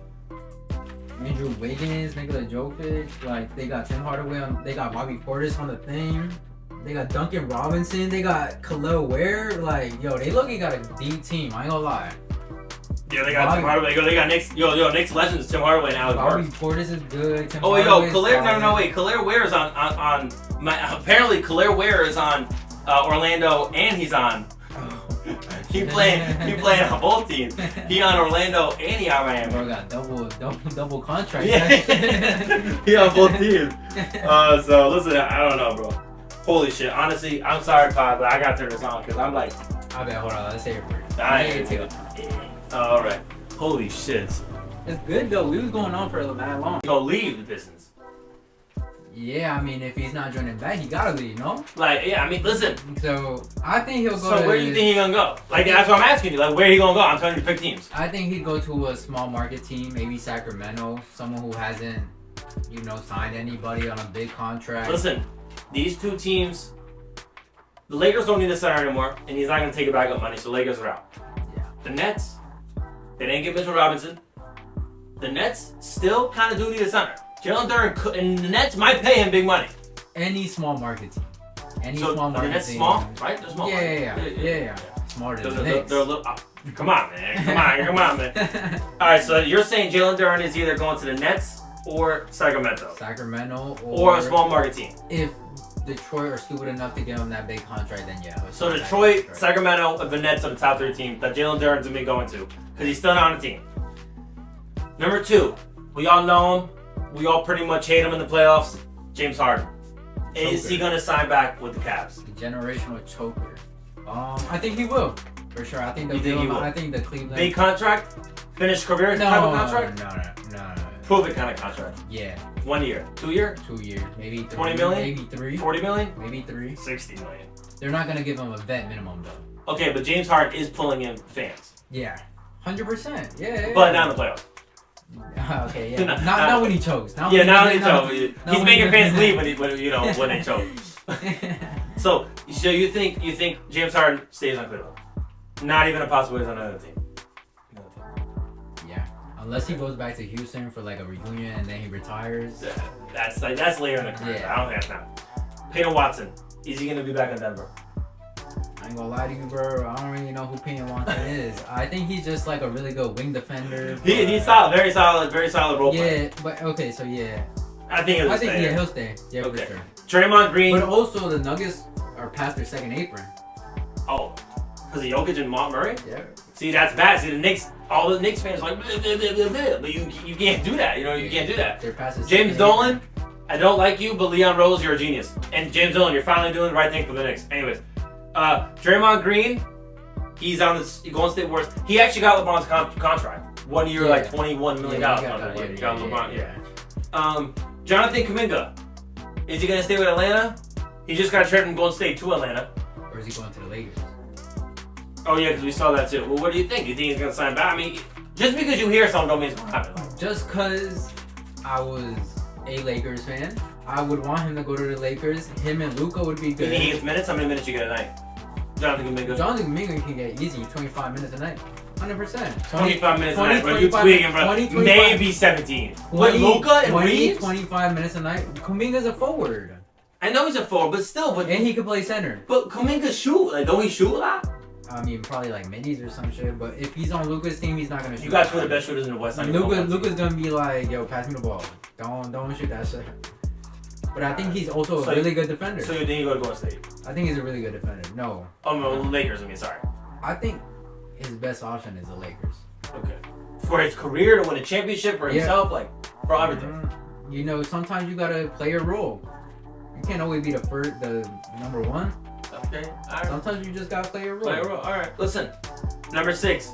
Andrew Wiggins, Nikola Jokic, like they got Tim Hardaway on. They got Bobby Portis on the thing. They got Duncan Robinson. They got Khalil Ware. Like, yo, they looking got a deep team. I ain't gonna lie. Yeah, they got Tim Hardaway. They got Knicks. Knicks legends Tim Hardaway and Alex Bobby Burks. Portis is good. Tim Khalil Ware is on apparently Khalil Ware is on Orlando and he's on. He playing on both teams. He on Orlando and he on Miami. Bro got double contract. Yeah. He on both teams. So listen, I don't know, bro. Holy shit. Honestly, I'm sorry, Todd, but I gotta turn this on because I'm like. I bet. Hold on. Let's say it first. All right. Holy shit. It's good though. We was going on for that long. He'll leave the Pistons. Yeah, I mean, if he's not joining back, he gotta leave, no? Like, yeah, I mean, listen. So I think he'll go. So where do you think he's gonna go? Like, that's what I'm asking you. Like, where he gonna go? I'm telling you to pick teams. I think he'd go to a small market team, maybe Sacramento, someone who hasn't, signed anybody on a big contract. Listen, these two teams, the Lakers don't need a center anymore, and he's not gonna take a backup money, so Lakers are out. Yeah. The Nets, they didn't get Mitchell Robinson. The Nets still kind of do need a center. Jalen Duren and the Nets might pay him big money. Any small market team. Small market team. The Nets small, right? They're small. Yeah. Smarter than the Knicks. They're a little. Come on, man. Come on, man. All right, so you're saying Jalen Duren is either going to the Nets or Sacramento. Or a small market team. If Detroit are stupid enough to give him that big contract, then yeah. So Detroit, Sacramento, and the Nets are the top 3 teams that Jalen Duren's gonna be going to because he's still not on the team. Number 2, we all know him. We all pretty much hate him in the playoffs. James Harden. Is he gonna sign back with the Cavs? The generational choker. I think he will, for sure. I think I think the Cleveland big contract, finished career type of contract. No. Prove it kind of contract. Yeah. 1 year, 2 year, 2 years, maybe 3, 20 million, maybe 3, 40 million, maybe 3, 60 million. They're not gonna give him a vet minimum though. Okay, but James Harden is pulling in fans. Yeah, 100%. Yeah. But not in the playoffs. Okay, yeah. Not when he chokes. Not when he chokes. He's making fans leave when they choke. So you think James Harden stays on Cleveland? Not even a possibility on another team. Yeah, unless he goes back to Houston for like a reunion and then he retires. That's later in the career. Yeah. I don't think that's now. Peyton Watson, is he gonna be back in Denver? I ain't gonna lie to you, bro. I don't really know who Peyton Watson is. I think he's just like a really good wing defender. He's solid, very solid role player. Yeah, but okay, so yeah. I think he'll stay. Yeah, he'll stay. Yeah, okay. for sure. Draymond Green. But also the Nuggets are past their second apron. Oh, because of Jokic and Murray? Yeah. See, that's bad. See, all the Knicks fans are like, bleh, bleh, bleh, bleh. But you can't do that. You can't do that. They're past James Dolan, I don't like you, but Leon Rose, you're a genius. And James Dolan, you're finally doing the right thing for the Knicks. Anyways, Draymond Green, he's on the Golden State Warriors. He actually got LeBron's contract. 1 year, like $21 million. He got LeBron, yeah. Jonathan Kuminga, is he going to stay with Atlanta? He just got traded from Golden State to Atlanta. Or is he going to the Lakers? Oh, yeah, because we saw that too. Well, what do you think? Do you think he's going to sign back? I mean, just because you hear something don't mean it's going to happen. Just because I was a Lakers fan, I would want him to go to the Lakers. Him and Luka would be good. You think he gets minutes? How many minutes you get a night? Jonathan Kuminga. Jonathan Kuminga can get easy 25 minutes a night. 100%. 25 minutes a night, bro. You tweaking, bro. Maybe 17. With Luka and Reeves? 25 minutes a night. Kuminga's a forward. I know he's a forward, but still. And he can play center. But Kuminga shoot. Like, don't he shoot a lot? I mean, probably like middies or some shit. But if he's on Luka's team, he's not gonna shoot. You got two of the best shooters in the West. Luka's gonna be like, yo, pass me the ball. Don't shoot that shit. But I think he's also a really good defender. So you think you go to Golden State? I think he's a really good defender. No. Oh no, Lakers. I mean, sorry. I think his best option is the Lakers. Okay. For his career to win a championship for himself, like for everything. You know, sometimes you gotta play your role. You can't always be the number one. Okay. All right. Sometimes you just gotta play your role. Play your role. All right. Listen, number 6.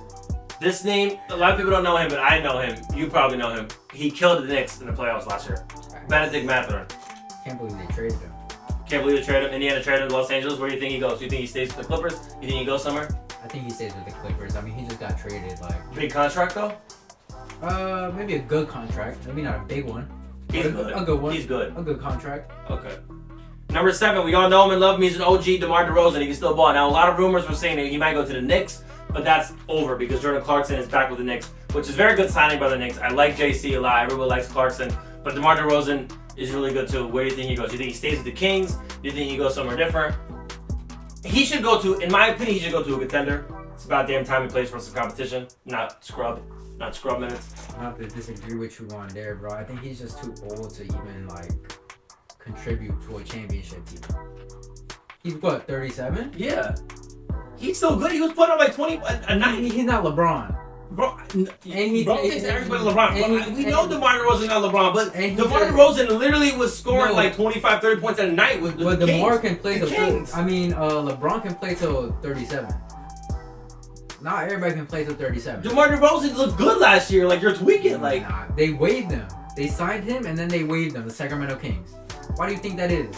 This name, a lot of people don't know him, but I know him. You probably know him. He killed the Knicks in the playoffs last year. Benedict Mathurin. Can't believe they traded him. Can't believe they traded him. Indiana traded him to Los Angeles. Where do you think he goes? Do you think he stays with the Clippers? You think he goes somewhere? I think he stays with the Clippers. I mean, he just got traded. Like big contract though. Maybe a good contract. Maybe not a big one. He's good. A good one. He's good. A good contract. Okay. Number 7, we all know him and love him. He's an OG, DeMar DeRozan. He can still ball. Now, a lot of rumors were saying that he might go to the Knicks, but that's over because Jordan Clarkson is back with the Knicks, which is very good signing by the Knicks. I like JC a lot. Everybody likes Clarkson, but DeMar DeRozan is really good too. Where do you think he goes? Do you think he stays with the Kings? Do you think he goes somewhere different? He should go to, in my opinion, he should go to a contender. It's about damn time he plays for some competition, not scrub minutes. I have to disagree with you on there, bro. I think he's just too old to even like contribute to a championship team. He's what, 37? Yeah. He's so good. He was putting up like 20 a night. He's not LeBron. Bro, and bro thinks everybody LeBron. We know DeMar DeRozan not LeBron, but DeMar DeRozan literally was scoring like 25, 30 points a night with the Kings. DeMar can play till LeBron can play till 37. Not everybody can play till 37. DeMar DeRozan looked good last year. Like, you're tweaking. Like, nah, they waived him. They signed him and then they waived him. The Sacramento Kings. Why do you think that is?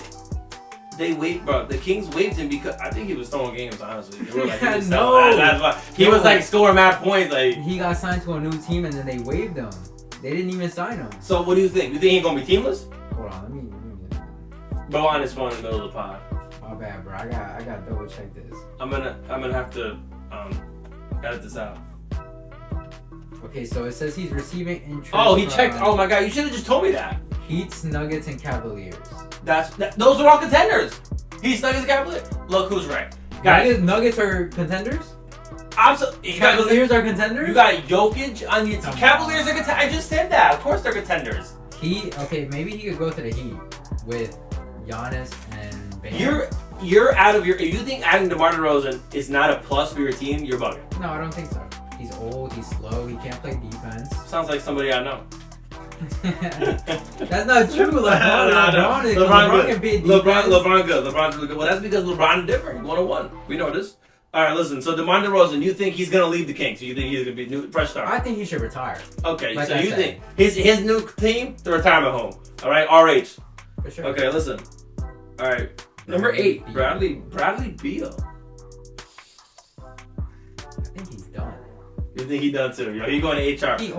They waived, bro. The Kings waived him because I think he was throwing games. Honestly, they were like, he was that's why he was like scoring mad points. Like, he got signed to a new team and then they waived him. They didn't even sign him. So what do you think? You think he's gonna be teamless? Hold on, let me Bro, on his phone in the middle of the pod. My bad, bro. I got double check this. I'm gonna have to edit this out. Okay, so it says he's receiving interest. Oh, he checked. Oh my god, you should have just told me that. Heats, Nuggets, and Cavaliers. Those are all contenders. Heats, Nuggets, and Cavaliers. Look who's right, guys. Nuggets are contenders. Absolutely. Cavaliers are contenders. You got Jokic on your team. Cavaliers are contenders. I just said that. Of course they're contenders. Okay, maybe he could go to the Heat with Giannis and Bam. You're out of your. If you think adding DeMar DeRozan is not a plus for your team, you're bugging. No, I don't think so. He's old. He's slow. He can't play defense. Sounds like somebody I know. That's not true. LeBron can beat defense. LeBron good. LeBron's really good. Well, that's because LeBron is different. 101. We know this. All right, listen. So DeMar DeRozan, you think he's gonna leave the Kings? You think he's gonna be a new fresh start? I think he should retire. Okay, like so you think his new team, the retirement home? All right, RH. For sure. Okay, listen. All right, number 8, Bradley Beal. You think he done too? Yo, he going to HR. He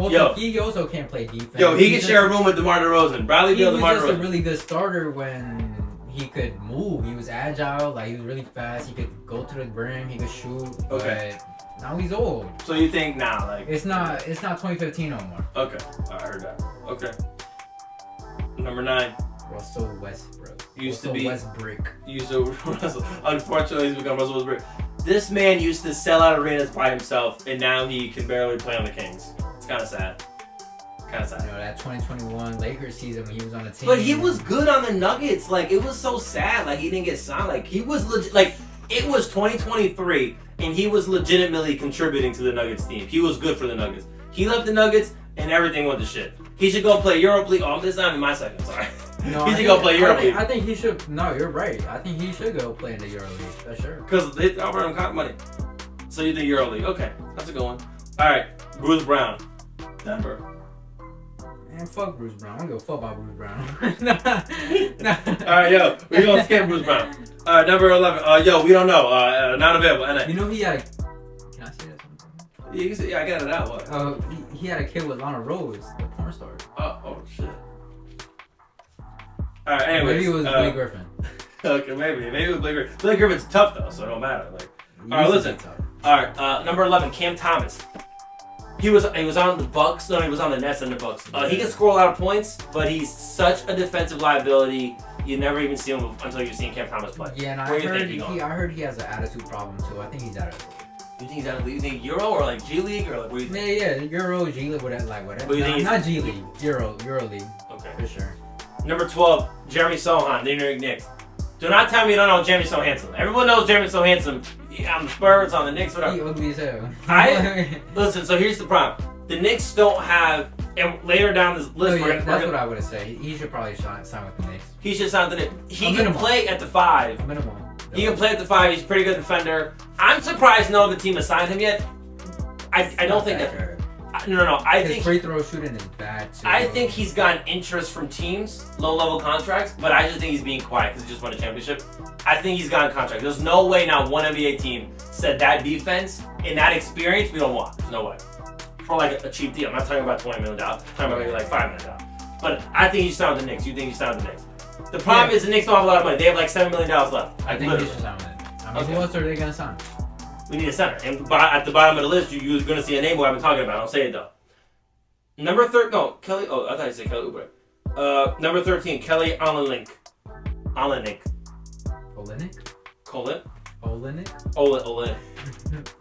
also can't play defense. Yo, he can share a room with DeMar DeRozan. Bradley Beal, DeMar DeRozan. He was just a really good starter when he could move. He was agile, like he was really fast. He could go to the rim. He could shoot. Okay. But now he's old. So you think now, like it's not 2015 no more. Okay, I heard that. Okay. Number 9. Russell Westbrook. Westbrook. Unfortunately, he's become Russell Westbrook. This man used to sell out arenas by himself, and now he can barely play on the Kings. It's kind of sad. You know, that 2021 Lakers season when he was on the team. But he was good on the Nuggets. Like, it was so sad. Like, he didn't get signed. Like, he was legit. Like, it was 2023, and he was legitimately contributing to the Nuggets team. He was good for the Nuggets. He left the Nuggets, and everything went to shit. He should go play Europe League. Oh, this is not even my second. Sorry. No, he should go play Europe League. I think he should. No, you're right. I think he should go play in the Euro League. For sure. Because they offer him cotton money. So you think Euro League? Okay, that's a good one. All right, Bruce Brown, Denver. Man, fuck Bruce Brown. I don't give a fuck about Bruce Brown. nah. All right, yo, we're gonna skip Bruce Brown. All right, number 11. Yo, we don't know. Not available. You know he had. Can I say that something? Yeah, you can say, yeah, I got it out. What? He had a kid with Lana Rose, the porn star. Oh shit. All right, anyways. Maybe it was Blake Griffin. Okay, maybe it was Blake Griffin. Blake Griffin's tough though, so it don't matter. Like, All right, listen. All right, number 11, Cam Thomas. He was on the Bucks. No, he was on the Nets and the Bucks. He can score a lot of points, but he's such a defensive liability. You never even see him until you've seen Cam Thomas play. Yeah, and I heard he has an attitude problem too. I think he's out of the league. You think he's out of the league? You think Euro or like G League or like what do you think? Yeah, Euro, G League, whatever. Not G League, Euro League. Okay, for sure. Number 12, Jeremy Sohan, the New York Knicks. Do not tell me you don't know Jeremy So Handsome. Everyone knows Jeremy So Handsome. On the Spurs, on the Knicks, whatever. He ugly as hell. Listen, so here's the problem. The Knicks don't have, and later down this list, that's what I would say. He should probably sign with the Knicks. He should sign with the Knicks. He can play at the 5. Minimum. He can play at the 5. He's a pretty good defender. I'm surprised no other team has signed him yet. I don't think that. No. I think free throw shooting is bad too. I think he's gotten interest from teams, low-level contracts, but I just think he's being quiet because he just won a championship. I think he's gotten contract. There's no way not one NBA team said that defense and that experience we don't want. There's no way. For like a cheap deal. I'm not talking about $20 million. I'm talking about maybe like $5 million. But I think he's signed with the Knicks. You think he's signed with the Knicks? The problem is the Knicks don't have a lot of money. They have like $7 million left. I think he should sign with it. I mean, who else are they gonna sign? We need a center. And at the bottom of the list, you're gonna see a name who I've been talking about. I'll say it though. Number 13, no, Kelly. Oh, I thought you said Kelly Oubre. Number 13, Kelly Olynyk. Olynyk.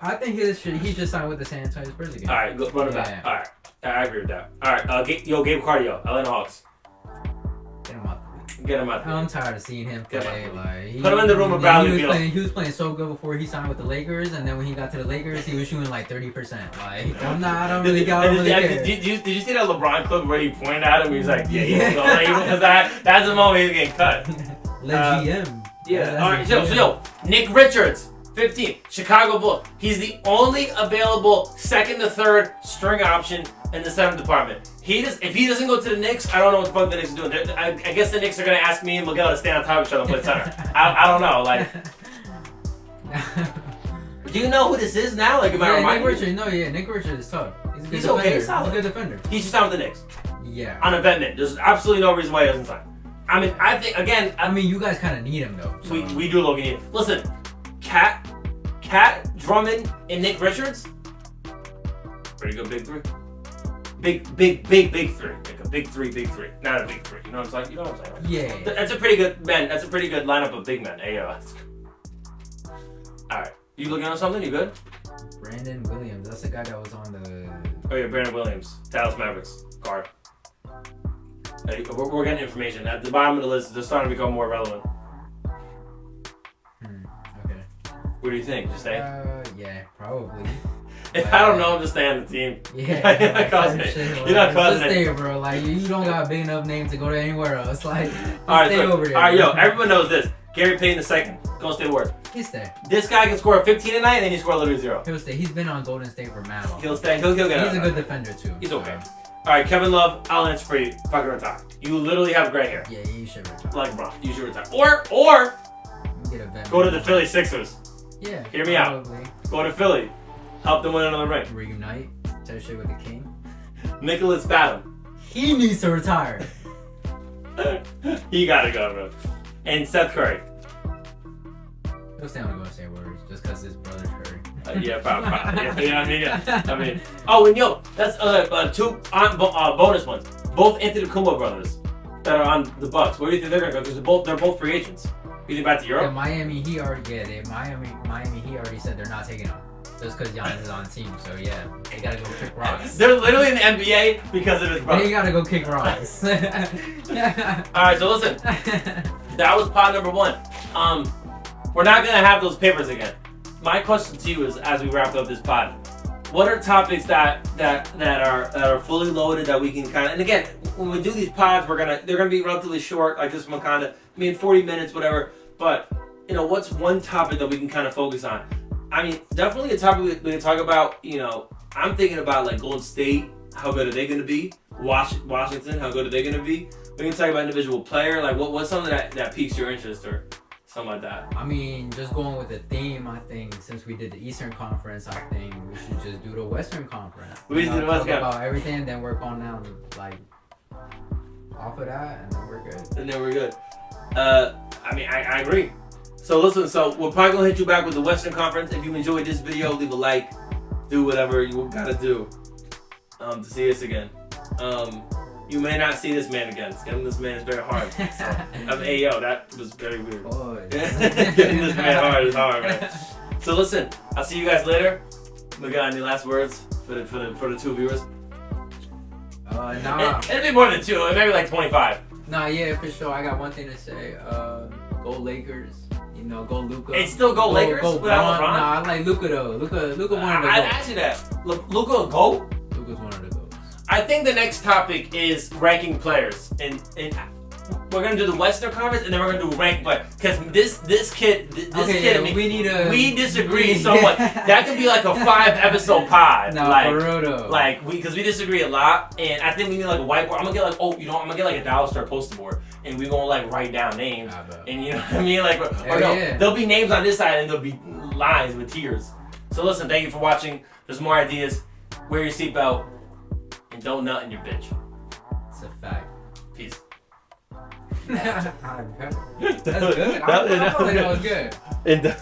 I think he should sign with the San Antonio Spurs again. All right, go run it back. All right, I agree with that. All right, Gabe Cardio, Atlanta Hawks. Get him out. I'm tired of seeing him play. Put him in the room with Bradley Beal. He was playing so good before he signed with the Lakers, and then when he got to the Lakers, he was shooting like 30%. Like I don't really care. Did you see that LeBron clip where he pointed at him? He was like, that's the moment he's getting cut. GM. Yeah. All right. So Nick Richards, 15, Chicago Bulls. He's the only available second to third string option in the center department. If he doesn't go to the Knicks, I don't know what the fuck the Knicks are doing. I guess the Knicks are gonna ask me and Miguel to stand on top of each other and play center. I don't know. Like, do you know who this is now? Like, am I reminding you? Nick Richards is tough. He's okay. He's solid. He's a good defender. He should sign with the Knicks. Yeah. On a vet mint. There's absolutely no reason why he doesn't sign. I mean, I think again. I mean, you guys kind of need him though. So. We do look need him. Listen, Cat, Drummond, and Nick Richards. Pretty good big three. Big three. Like a big three. Not a big three. You know what I'm saying? Right? Yeah. That's a pretty good man. That's a pretty good lineup of big men. Hey, all right. You looking at something? You good? Brandon Williams. That's the guy that was on the. Oh yeah, Brandon Williams, Dallas Mavericks guard. Hey, we're getting information at the bottom of the list. They're starting to become more relevant. Okay. What do you think? Just stay? Yeah, probably. If I don't know him, just stay on the team. Yeah, you're not causing it. You're not causing it. Just stay, bro. Like you don't got a big enough name to go to anywhere else. Like, stay over there. All right, yo, everyone knows this. Gary Payton II. Go stay word. He'll stay. This guy can score 15 a night, and then he score literally 0. He'll stay. He's been on Golden State for mad long. He'll stay. He'll get out. He's a good defender too. He's okay. All right, Kevin Love. I'll answer for you. Fucking retire. You literally have gray hair. Yeah, you should retire. Like bro, you should retire. Or get a vet. Go to the Philly Sixers. Yeah. Hear me out. Go to Philly. Help them win another ring. Reunite. Tell shit with the king. Nicholas Batum. He needs to retire. He gotta go, bro. And Seth Curry. He'll stay on the Golden State Warriors just because his brother's Curry. Yeah, probably. Yeah, you know what I mean? Yeah. I mean, oh, and yo, that's two bonus ones. Both Antetokounmpo brothers that are on the Bucks. Where do you think they're gonna go? Because they're both free agents. You think back to Europe? Yeah, Miami Heat already said they're not taking him. Just because Giannis is on the team, so yeah, they gotta go kick rocks. They're literally in the NBA because of his brother. They gotta go kick rocks. Alright, so listen. That was pod number 1. We're not gonna have those papers again. My question to you is, as we wrap up this pod, what are topics that are fully loaded that we can kind of, and again, when we do these pods, they're gonna be relatively short, like this one kind of, 40 minutes, whatever. But what's one topic that we can kind of focus on? I mean, definitely a topic we can talk about. I'm thinking about like Golden State. How good are they going to be? Washington. How good are they going to be? We can talk about individual player. Like what's something that piques your interest or something like that? I mean, just going with the theme. I think since we did the Eastern Conference, I think we should just do the Western Conference. We should do the Western Conference. Talk about everything, and then work on down like off of that, and then we're good. I mean, I agree. So listen, so we're probably gonna hit you back with the Western Conference. If you enjoyed this video, leave a like, do whatever you gotta do to see us again. You may not see this man again. Getting this man is very hard. So, hey yo, that was very weird. Getting this man hard is hard, man. So listen, I'll see you guys later. Miguel, any last words for the two viewers? Nah. It'll be more than two. Maybe like 25. Nah, yeah, for sure. I got one thing to say. Go Lakers. You know, go Luka. It's still go Lakers without LeBron? Nah, I like Luka though. Luka one of the goats. I'd ask you that. Luka a GOAT? Luka's one of the goats. I think the next topic is ranking players, and we're gonna do the Western Conference, and then we're gonna do rank players. Because this kid, I mean, we disagree somewhat. That could be like a 5-episode pod. No, like, for real though. Like because we disagree a lot, and I think we need like a whiteboard. I'm gonna get like I'm gonna get like a dollar store poster board, and we're gonna like write down names, and you know what I mean, like there'll be names on this side, and there'll be lines with tears. So listen, thank you for watching. There's more ideas. Wear your seatbelt. And don't nut in your bitch. It's a fact. Peace. That's good. I feel like that was good.